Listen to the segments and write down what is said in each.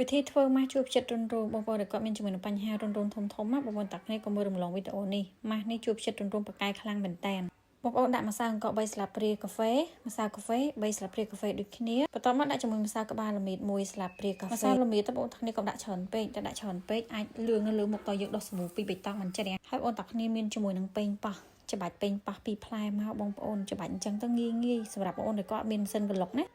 วิธีធ្វើម៉ាស់ជួយផ្ចិតរុនរោបងប្អូនដែលគាត់មានជំងឺបញ្ហារុនរោធំៗណាបងប្អូនតាក់គ្នាក៏មើលរំលងវីដេអូនេះម៉ាស់នេះជួយផ្ចិតរុនរោប្រកែកខ្លាំងមែនតើបងប្អូនដាក់ម្សៅអង្ករ3ស្លាបព្រាកាហ្វេម្សៅកាហ្វេ3ស្លាបព្រាកាហ្វេដូចគ្នាបន្ទាប់មកដាក់ជាមួយម្សៅក្បាលល្មៀត1ស្លាបព្រាកាហ្វេម្សៅល្មៀតបងប្អូនតាក់គ្នាកុំដាក់ច្រើនពេកតែដាក់ច្រើនពេកអាចលឿងនៅលើមុខតយើងដុសសាប៊ូពីបេតុងមិនចេះហើយបងប្អូនតាក់គ្នាមានជាមួយនឹងពេញប៉ោះច្បាច់ពេញប៉ោះ2ផ្លែមកបងប្អូនច្បាច់អញ្ចឹងទៅងាយសម្រាប់បងប្អូនដែលគាត់មានសិនក្លុកណា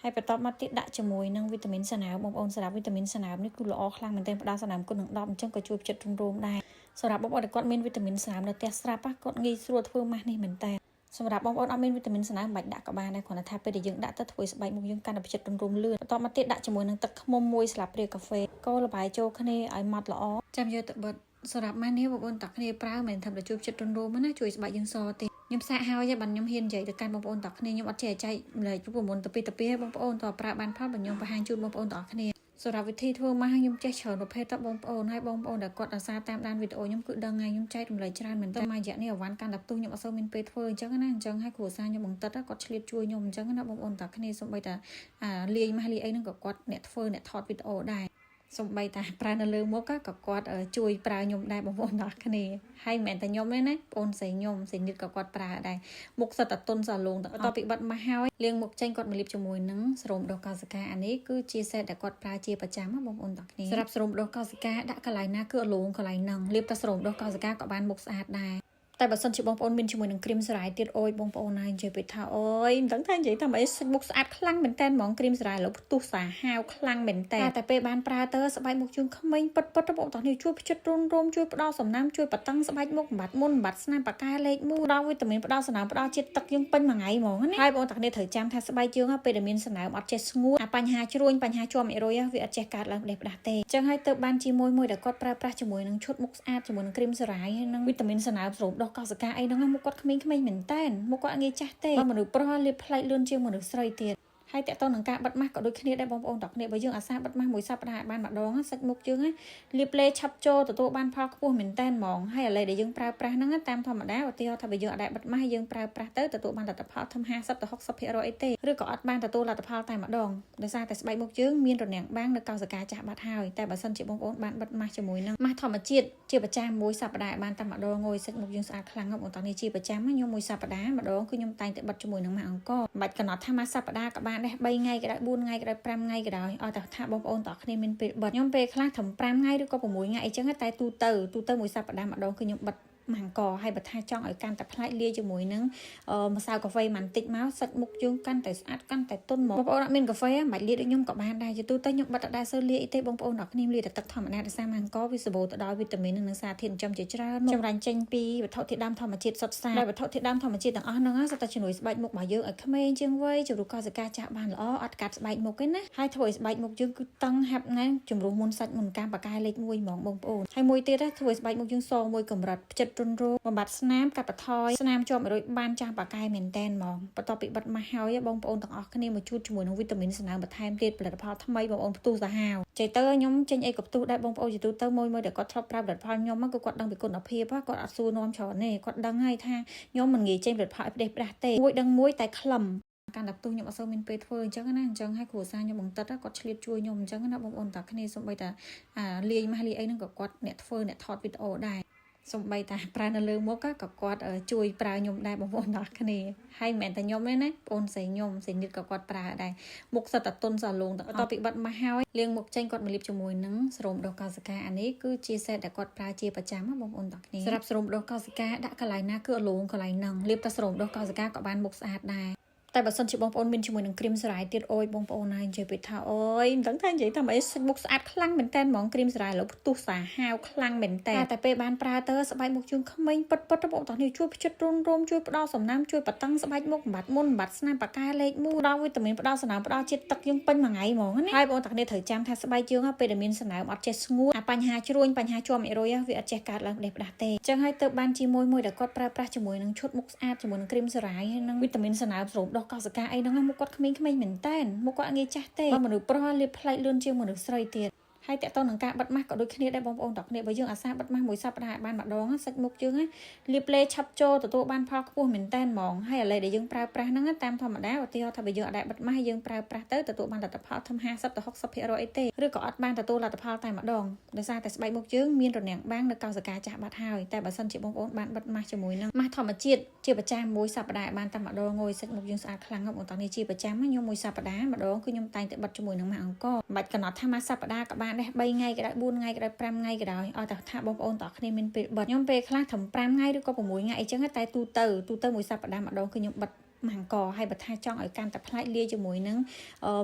ហើយបន្ទាប់មកទៀតដាក់ជាមួយនឹងវីតាមីនសាណាមបងប្អូនសម្រាប់វីតាមីនសាណាមនេះគឺល្អខ្លាំងមែនទែនផ្ដល់សាណាមគុណនឹង10អញ្ចឹងក៏ជួយផ្ចិតរុំរោមដែរសម្រាប់បងប្អូនដែលគាត់មានវីតាមីនសាណាមនៅផ្ទះស្រាប់គាត់ងាយស្រួលធ្វើម៉ាស់នេះមែនតើសម្រាប់បងប្អូនអត់មានវីតាមីនសាណាមមិនបាច់ដាក់ក៏បានដែរគ្រាន់តែថាពេលដែលយើងដាក់ទៅធ្វើស្បែកមុខយើងកាន់តែផ្ចិតរុំរោមលឿនបន្ទាប់មកទៀតដាក់ជាមួយនឹងទឹកឃ្មុំ1ស្លាបព្រាកាហ្វេកូរល្បាយចូលគ្នាឲ្យម៉ត់ល្អចាំយកទៅបិទសម្រាប់ម៉ាស់នេះបងប្អូនតាក់គ្នាប្រើមិនថាជួយផ្ចិតរុំរោមណាជួយស្បែកយើងសទេខ្ញុំសាកហើយបានខ្ញុំហ៊ាននិយាយទៅកាន់បងប្អូនតគ្នាខ្ញុំអត់ចេះចែកម្លែកប្រមុនទៅពីបងប្អូនតប្រើបានផលបងខ្ញុំបង្ហាញជូនបងប្អូនតគ្នាសម្រាប់វិធីធ្វើម៉ាស់ខ្ញុំចេះច្រើនប្រភេទតបងប្អូនហើយបងប្អូនដែលគាត់អាសាតាមដានវីដេអូខ្ញុំគឺដឹងហើយខ្ញុំចែករំលែកច្រើនមែនតើមួយរយៈនេះអវ៉ាន់កាន់តែផ្ទុះខ្ញុំអត់សូវមានពេលធ្វើអញ្ចឹងណាអញ្ចឹងហើយគ្រួសារខ្ញុំបង្តិតគាត់ឆ្លៀតជួយខ្ញុំអញ្ចឹងណាបងប្អូនតគ្នាសូម្បីតែលាយម៉ាស់លាយអីហ្នឹងក៏គាត់អ្នកធ្វើអ្នកថតវីដេអូដែរសំបីតាប្រើនៅលើមុខក៏គាត់ជួយប្រើខ្ញុំដែរបងប្អូនទាំងគ្នាហើយមិនមែនតែខ្ញុំទេណាបងប្អូនស្រីខ្ញុំស្រីនិតក៏គាត់ប្រើដែរមុខសិតតែទុនសាឡូងទាំងអត់ពីបិទមកហើយលាងមុខចេញគាត់មកលាបជាមួយនឹងស្រោមដុសកោសិកាអានេះគឺជាសេតដែលគាត់ប្រើជាប្រចាំបងប្អូនទាំងគ្នាសម្រាប់ស្រោមដុសកោសិកាដាក់កន្លែងណាគឺអលងកន្លែងហ្នឹងលាបតែស្រោមដុសកោសិកាក៏បានមុខស្អាតដែរតែបើសិនជាបងប្អូនមានជាមួយនឹងគ្រីមសរ៉ាយទៀតអូយបងប្អូនណានិយាយពីថាអូយមិនដឹងថានិយាយថាម៉េចមុខស្អាតខ្លាំងមែនតើហ្មងគ្រីមសរ៉ាយលើផ្ទុះសាហាវខ្លាំងមែនតើតែពេលបានប្រើទៅស្បែកមុខជើងក្មេងពិតបងប្អូនទាំងនេះជួយផ្ចិតរុំរោមជួយផ្ដល់សំណើមជួយបតឹងស្បែកមុខបំបត្តិមុនបំបត្តិស្នាមបកាលេខ1ផ្ដល់វីតាមីនផ្ដល់សំណើមផ្ដល់ជាតិទឹកយើងពេញមួយថ្ងៃហ្មងណាហើយបងប្អូនទាំងនេះត្រូវចាំថាស្បែកជើងពេលដែលមានសំណើមអត់ចេះស្ងួតបញ្ហាជ្រួញបញ្ហាជាប់100វាអត់ចេះកើតឡើងផ្ដេសផ្ដាស់ទេអញ្ចឹងហើយទៅបានជាមួយដែលគាត់ប្រើប្រាស់ជាមួយនឹងឈុតមុខស្អាតជាមួយនឹងគ្រីមសរ៉ាយនិងវីតាមីនសំណើមស្រោមដុសកោសិកាអីហ្នឹងមុខគាត់ក្មេងៗមែនតើមុខគាត់ងាយចាស់ទេមនុស្សប្រុសលាបផ្លែកលឿនជាងមនុស្សស្រីទៀតហើយតើតើនឹងការបិទម៉ាស់ក៏ដូចគ្នាដែរបងប្អូនទាំងគ្នាបើយើងអាសាបិទម៉ាស់មួយសប្តាហ៍បានម្ដងសាច់មុខយើងលាបលេឆាប់ចូលទទួលបានផលខ្ពស់មែនតើហ្មងហើយឥឡូវដែលយើងប្រើប្រាស់ហ្នឹងតាមធម្មតាឧទាហរណ៍ថាបើយើងអត់ដែរបិទម៉ាស់យើងប្រើប្រាស់ទៅទទួលបានលទ្ធផលធំ50ទៅ60%អីទេឬក៏អត់បានទទួលលទ្ធផលតែម្ដងដោយសារតែស្បែកមុខយើងមានរនាំងបាំងនៅកោសិកាចាស់បាត់ហើយតែបើសិនជាបងប្អូនបានបិទម៉ាស់ជាមួយនឹងម៉ាស់ធម្មជាតិជាប្រចាំមួយសប្តាហ៍បានតែម្ដងងយសាច់មុខយើងស្អាតខ្លាំងបងប្អូនទាំងនេះជាប្រចាំខ្ញុំមួយសប្តាហ៍ម្ដងគឺខ្ញុំតែងតែបិទជាមួយនឹងម៉ាស់អង្គរមិនបាច់កំណត់ថាម៉ាស់សប្តាហ៍ក៏បានដែរ3ថ្ងៃក៏ដែរ4ថ្ងៃក៏ដែរ5ថ្ងៃក៏ដែរឲ្យតែថាបងប្អូនតគ្នាមានពេលបិទខ្ញុំពេលខ្លះត្រឹម5ថ្ងៃឬក៏6ថ្ងៃអីចឹងតែទូទៅមួយសប្តាហ៍ម្ដងគឺខ្ញុំបិទម៉ាំងកហើយបើថាចង់ឲ្យកាន់តែប្លែកលាយជាមួយនឹងម្សៅកាហ្វេបន្តិចមកសាច់មុខយើងកាន់តែស្អាតកាន់តែទន់ហ្មងបងប្អូនអត់មានកាហ្វេមិនបាច់លាយដូចខ្ញុំក៏បានដែរជាទូទៅខ្ញុំបិទអត់ដែរសើលាយអីទេបងប្អូនអ្នកខ្ញុំលាយតែទឹកធម្មតាដោយសារម៉ាំងកវាសម្បូរទៅដោយវីតាមីននិងសារធាតុចិញ្ចឹមជាច្រើនចម្រាញ់ចេញពីវត្ថុធាតុដើមធម្មជាតិសុទ្ធសាធដោយវត្ថុធាតុដើមធម្មជាតិទាំងអស់ហ្នឹងសុទ្ធតែជំនួយស្បែកមុខរបស់យើងឲ្យក្មេងជាងវ័យជំរុញកោសិកាចាស់បានល្អអត់កាត់ស្បែកមុខទេណាហើយធ្វើឲ្យស្បែកមុខយើងគឺតឹងហាប់ណាស់ជំរុញមុនសាច់មុនកាមបកាយលេខ1ហ្មងបងប្អូនហើយមួយទៀតធ្វើឲ្យស្បែកមុខយើងសមួយកម្រិតផ្ចិតរុនរោបំបត្តិស្នាមកាត់បន្ថយស្នាមជាប់100បានចាស់ប៉ាកែមែនតែនហ្មងបន្ទាប់ពីបិទម៉ាស់ហើយបងប្អូនទាំងអស់គ្នាមកជួបជាមួយនឹងវីតាមីនស្នាមបន្ថែមទៀតផលិតផលថ្មីបងប្អូនផ្ទុះសាហាវចេះទៅខ្ញុំចេញអីក៏ផ្ទុះដែរបងប្អូនជាទូទៅមួយដែលគាត់ធ្លាប់ប្រើផលិតផលខ្ញុំគឺគាត់ដឹងពីគុណភាពគាត់អត់សួរនាំច្រើនទេគាត់ដឹងហើយថាខ្ញុំមិនងាយចេញផលិតផលផ្ដេសផ្ដាស់ទេមួយដឹងមួយតែខ្លឹមកាន់តែផ្ទុះខ្ញុំអត់សូវមានពេលធ្វើអញ្ចឹងណាអញ្ចឹងហើយគ្រួសារខ្ញុំបង្តិតគាត់ឆ្លៀតជួយខ្ញុំអញ្ចឹងណាបងប្អូនតាគ្នាសូម្បីតែលាយម៉ាស់លាយអីហ្នឹងក៏គាត់អ្នកធ្វើអ្នកថតវីដេអូដែរសំបីតាប្រើនៅលើមុខក៏គាត់ជួយប្រើខ្ញុំដែរបងប្អូនទាំងគ្នាហើយមិនមែនតែខ្ញុំទេណាបងប្អូនស្រីខ្ញុំស្រីនិតក៏គាត់ប្រើដែរមុខសិតតែទុនសាឡូងទាំងអត់ពីបិទម៉ាស់ហើយលាងមុខចេញគាត់មកលាបជាមួយនឹងស្រោមដុសកោសិកាអានេះគឺជាសេតដែលគាត់ប្រើជាប្រចាំបងប្អូនទាំងគ្នាសម្រាប់ស្រោមដុសកោសិកាដាក់កន្លែងណាគឺអលងកន្លែងហ្នឹងលាបតែស្រោមដុសកោសិកាក៏បានមុខស្អាតដែរតែបើសិនជាបងប្អូនមានជាមួយនឹងគ្រីមសរ៉ាយទៀតអូយបងប្អូនណានិយាយពីថាអូយមិនដឹងថានិយាយថាម៉េចសាច់មុខស្អាតខ្លាំងមែនតើហ្មងគ្រីមសរ៉ាយលើផ្ទុះសាហាវខ្លាំងមែនតើតែពេលបានប្រើទៅស្បែកមុខជើងក្មេងពិតបងប្អូនទាំងនេះជួយផ្ចិតរុំរោមជួយផ្ដល់សំណើមជួយបតឹងស្បែកមុខបំបត្តិមុនបំបត្តិស្នាមប៉ាកែលេខ1ផ្ដល់វីតាមីនផ្ដល់សំណើមផ្ដល់ជាតិទឹកយើងពេញមួយថ្ងៃហ្មងណាហើយបងប្អូនទាំងនេះត្រូវចាំថាស្បែកជើងពេលដែលមានសំណើមអត់ចេះស្ងួតបញ្ហាជ្រួញបញ្ហាជាប់100វាអត់ចេះកើតឡើងផ្ដេសផ្ដាស់ទេអញ្ចឹងហើយទៅបានជាមួយដែលគាត់ប្រើប្រាស់ជាមួយនឹងឈុតមុខស្អាតជាមួយនឹងគ្រីមសរ៉ាយនិងវីតាមីនសំណើមស្រោមដុសកោសិកាអីហ្នឹងមុខគាត់ក្មេងៗមែនតើមុខគាត់ងាយចាស់ទេមនុស្សប្រុសលាបផ្លែកលឿនជាងមនុស្សស្រីទៀតហ ហើយតើតើនឹងការបិទម៉ាស់ក៏ដូចគ្នាដែរបងប្អូនតើគ្នាបើយើងអាសាបិទម៉ាស់មួយសប្តាហ៍បានម្ដងសាច់មុខយើងលាបលេឆាប់ចូលទទួលបានផលខ្ពស់មែនតែនហ្មងហើយឥឡូវដែលយើងប្រើប្រាស់ហ្នឹងតាមធម្មតាឧទាហរណ៍ថាបើយើងអត់ដែលបិទម៉ាស់យើងប្រើប្រាស់ទៅទទួលបានលទ្ធផលធំ50ទៅ60%អីទេឬក៏អត់បានទទួលលទ្ធផលតែម្ដងដោយសារតែស្បែកមុខយើងមានរនាំងបាំងនៅកោសិកាចាស់បាត់ហើយតែបើសិនជាបងប្អូនបានបិទម៉ាស់ជាមួយនឹងម៉ាស់ធម្មជាតិជាប្រចាំមួយសប្តាហ៍បានតែម្ដងងយសាច់មុខយើងស្អាតខ្លាំងណាស់បងប្អូនជាប្រចាំខ្ញុំមួយសប្តាហ៍ម្ដងគឺខ្ញុំតែងតែបិទជាមួយនឹងម៉ាស់អង្គរមិនបាច់កំណត់ថាម៉ាស់សប្តាហ៍ក៏បានដែរ3ថ្ងៃក៏ដែរ4ថ្ងៃក៏ដែរ5ថ្ងៃក៏ដែរឲ្យតែថាបងប្អូនតើគ្នាមានពេលបិទខ្ញុំពេលខ្លះត្រឹម5ថ្ងៃឬក៏6ថ្ងៃអីចឹងតែទូទៅមួយសប្តាហ៍ម្ដងគឺខ្ញុំបិទម៉ាំងកហើយបើថាចង់ឲ្យកាន់តែប្លែកលាយជាមួយនឹង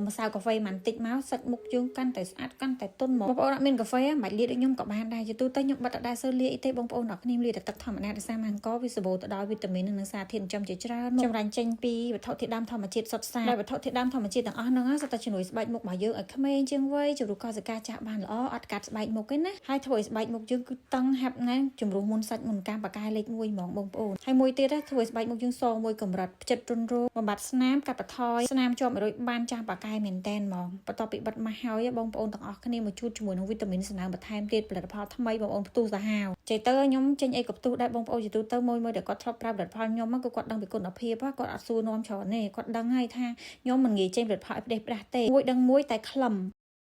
ម្សៅកាហ្វេបន្តិចមកសាច់មុខយើងកាន់តែស្អាតកាន់តែទន់មកបងប្អូនអត់មានកាហ្វេមិនបាច់លាយដូចខ្ញុំក៏បានដែរជាទូទៅខ្ញុំបិទអត់ដែរសូវលាយអីទេបងប្អូនអត់គ្នាលាយតែទឹកធម្មតាដោយសារម៉ាំងកវាសម្បូរទៅដោយវីតាមីននិងសារធាតុចិញ្ចឹមជាច្រើនចម្រាញ់ចេញពីវត្ថុធាតុដើមធម្មជាតិសុទ្ធសាធដោយវត្ថុធាតុដើមធម្មជាតិទាំងអស់ហ្នឹងសុទ្ធតែជំនួយស្បែកមុខរបស់យើងឲ្យក្មេងជាងវ័យជំរុះកោសិកាចាស់បានល្អអត់កាត់ស្បែកមុខទេណាហើយធ្វើឲ្យស្បែកមុខយើងគឺតឹងហាប់ណាស់ជំរុះមុនសាច់មុនកាំបកាយលេខ1ហ្មងបងប្អូនហើយមួយទៀតធ្វើឲ្យស្បែកមុខយើងសមួយកម្រិតផ្ចិតរុនរោបំបត្តិស្នាមកាត់បន្ថយស្នាមជាប់100បានចាស់បកាយមែនតែនហ្មងបន្ទាប់ពីបិទម៉ាស់ហើយបងប្អូនទាំងអស់គ្នាមកជួបជាមួយនឹងវីតាមីនសំណើមបន្ថែមទៀតផលិតផលថ្មីបងប្អូនផ្ទុះសាហាវចេះទៅខ្ញុំចេញអីក៏ផ្ទុះដែរបងប្អូនជាទូទៅមួយដែលគាត់ធ្លាប់ប្រើផលិតផលខ្ញុំគឺគាត់ដឹងពីគុណភាពគាត់អត់សួរនាំច្រើនទេគាត់ដឹងហើយថាខ្ញុំមិនងាយចេញផលិតផលផ្ដេសផ្ដាស់ទេមួយដឹងមួយតែខ្លឹម